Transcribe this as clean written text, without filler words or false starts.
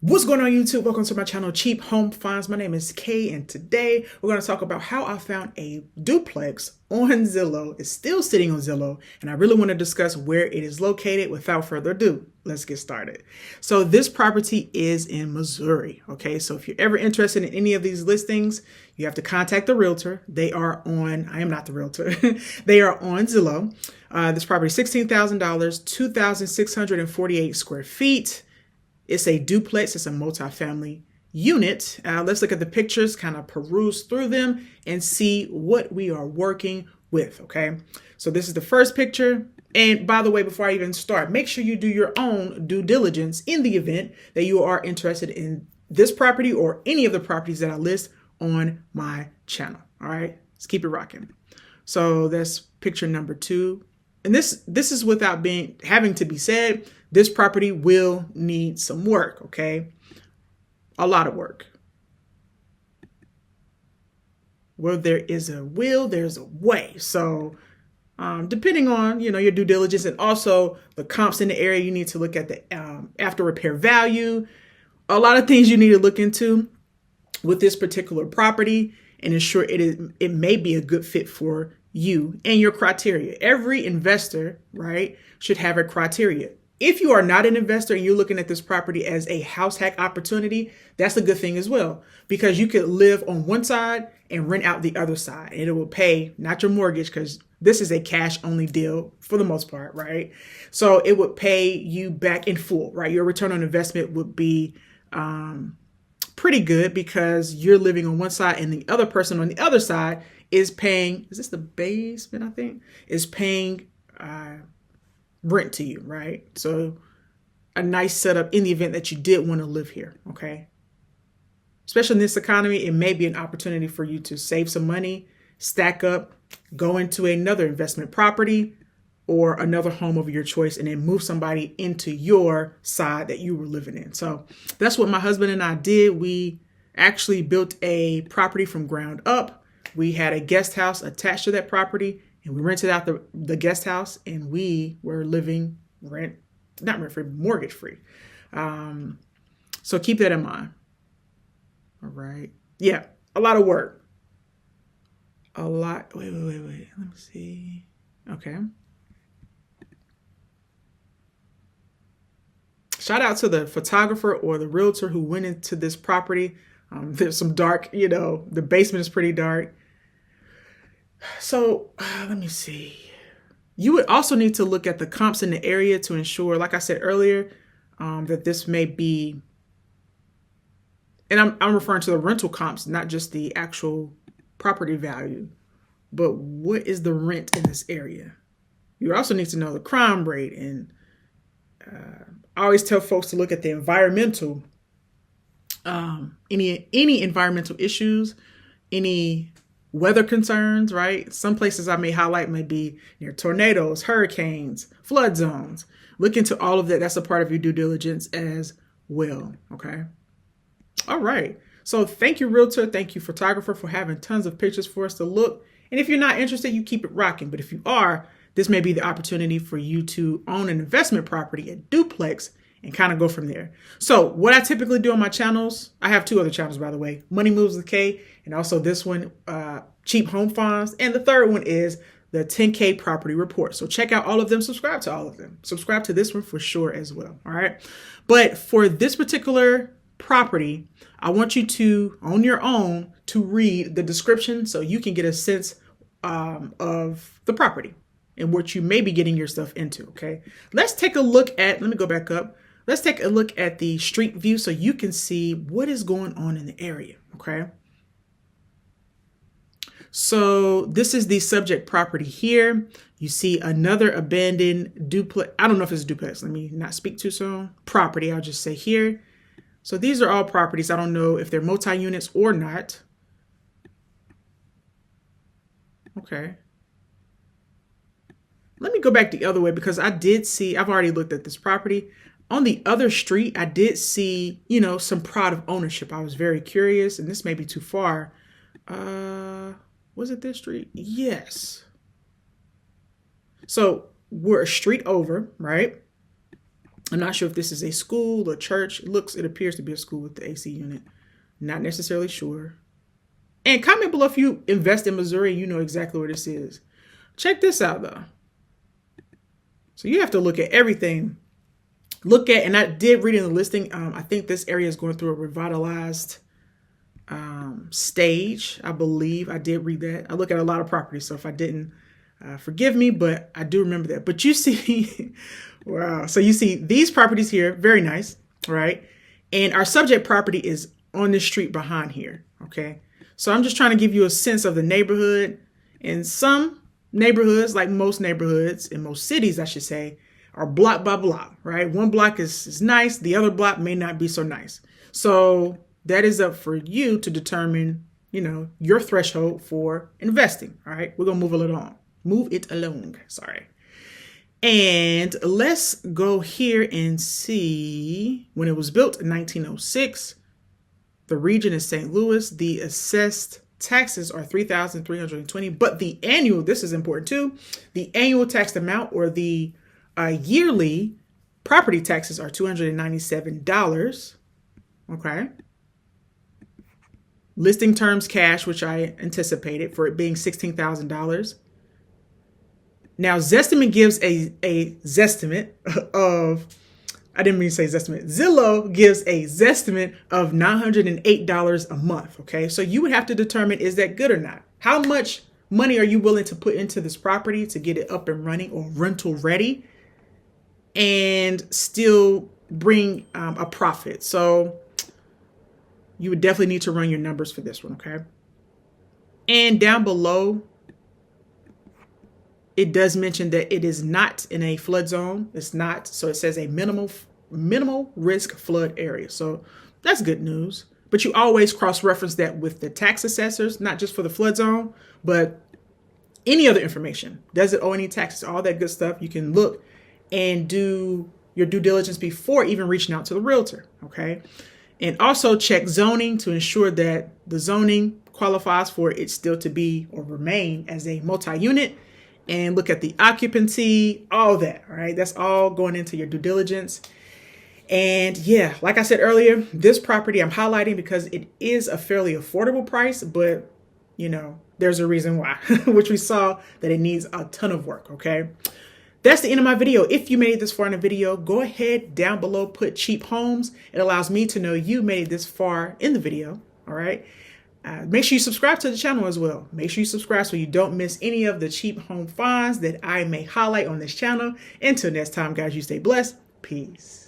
What's going on YouTube? Welcome to my channel, Cheap Home Finds. My name is Kay, and today we're going to talk about how I found a duplex on Zillow. It's still sitting on Zillow, and I really want to discuss where it is located. Without further ado, let's get started. So this property is in Missouri. Okay, so if you're ever interested in any of these listings, you have to contact the realtor. They are on, I am not the realtor, they are on Zillow. This property is $16,000, 2,648 square feet. It's a duplex. It's a multifamily unit. Let's look at the pictures, kind of peruse through them and see what we are working with. Okay. So this is the first picture. And by the way, before I even start, make sure you do your own due diligence in the event that you are interested in this property or any of the properties that I list on my channel. All right. Let's keep it rocking. So that's picture number 2. And this is without having to be said. This property will need some work, okay? A lot of work. Where there is a will, there's a way. So depending on, your due diligence and also the comps in the area, you need to look at the after repair value. A lot of things you need to look into with this particular property and ensure it may be a good fit for you and your criteria. Every investor, right, should have a criteria. If you are not an investor and you're looking at this property as a house hack opportunity, that's a good thing as well, because you could live on one side and rent out the other side, and it will pay not your mortgage, because this is a cash only deal for the most part, right? So it would pay you back in full, right? Your return on investment would be pretty good because you're living on one side and the other person on the other side is paying, is this the basement, I think, is paying rent to you, right? So a nice setup in the event that you did want to live here, okay? Especially in this economy, it may be an opportunity for you to save some money, stack up, go into another investment property or another home of your choice, and then move somebody into your side that you were living in. So that's what my husband and I did. We actually built a property from ground up. We had a guest house attached to that property, and we rented out the guest house, and we were living not rent free, mortgage free. So keep that in mind. All right. Yeah. A lot of work. A lot. Wait. Let me see. Okay. Shout out to the photographer or the realtor who went into this property. There's some dark, the basement is pretty dark. So let me see. You would also need to look at the comps in the area to ensure, like I said earlier, that this may be, and I'm referring to the rental comps, not just the actual property value, but what is the rent in this area? You also need to know the crime rate, and I always tell folks to look at the environmental, any environmental issues, any weather concerns, right? Some places I may highlight may be near tornadoes, hurricanes, flood zones. Look into all of that. That's a part of your due diligence as well. Okay. All right. So thank you, realtor. Thank you, photographer, for having tons of pictures for us to look. And if you're not interested, you keep it rocking. But if you are, this may be the opportunity for you to own an investment property, a duplex, and kind of go from there. So what I typically do on my channels, I have 2 other channels, by the way, Money Moves with K, and also this one, Cheap Home Finds. And the third one is the 10K Property Report. So check out all of them. Subscribe to all of them. Subscribe to this one for sure as well. All right. But for this particular property, I want you to, on your own, to read the description so you can get a sense of the property and what you may be getting yourself into. Okay. Let's take a look at, let me go back up. Let's take a look at the street view so you can see what is going on in the area. Okay. So this is the subject property here. You see another abandoned duplex. I don't know if it's a duplex. Let me not speak too soon. Property, I'll just say here. So these are all properties. I don't know if they're multi-units or not. Okay. Let me go back the other way because I did see, I've already looked at this property. On the other street, I did see, some pride of ownership. I was very curious, and this may be too far. Was it this street? Yes. So we're a street over, right? I'm not sure if this is a school or church. It appears to be a school with the AC unit. Not necessarily sure. And comment below if you invest in Missouri and you know exactly where this is. Check this out though. So you have to look at everything. And I did read in the listing, I think this area is going through a revitalized stage. I believe I did read that. I look at a lot of properties, so if I didn't, forgive me, but I do remember that. But you see, wow. So you see these properties here, very nice, right? And our subject property is on the street behind here, okay? So I'm just trying to give you a sense of the neighborhood. And some neighborhoods, like most neighborhoods in most cities, I should say, are block by block, right? One block is nice. The other block may not be so nice. So that is up for you to determine, your threshold for investing. All right. We're going to move it along. Sorry. And let's go here and see when it was built in 1906. The region is St. Louis. The assessed taxes are $3,320, but the annual, this is important too, the annual taxed amount or the yearly property taxes are $297. Okay. Listing terms cash, which I anticipated for it being $16,000. Now, Zestimate gives a zestimate of, I didn't mean to say zestimate. Zillow gives a zestimate of $908 a month. Okay. So you would have to determine, is that good or not? How much money are you willing to put into this property to get it up and running or rental ready and still bring a profit? So you would definitely need to run your numbers for this one. Okay. And down below, it does mention that it is not in a flood zone. It's not. So it says a minimal risk flood area. So that's good news. But you always cross-reference that with the tax assessors, not just for the flood zone, but any other information. Does it owe any taxes? All that good stuff. You can look and do your due diligence before even reaching out to the realtor. Okay. And also check zoning to ensure that the zoning qualifies for it still to be or remain as a multi-unit. And look at the occupancy, all that, all right? That's all going into your due diligence. And yeah, like I said earlier, this property I'm highlighting because it is a fairly affordable price, but there's a reason why, which we saw that it needs a ton of work, okay? That's the end of my video. If you made it this far in the video, go ahead down below, put cheap homes. It allows me to know you made it this far in the video, all right? Make sure you subscribe to the channel as well. Make sure you subscribe so you don't miss any of the cheap home finds that I may highlight on this channel. Until next time, guys, you stay blessed. Peace.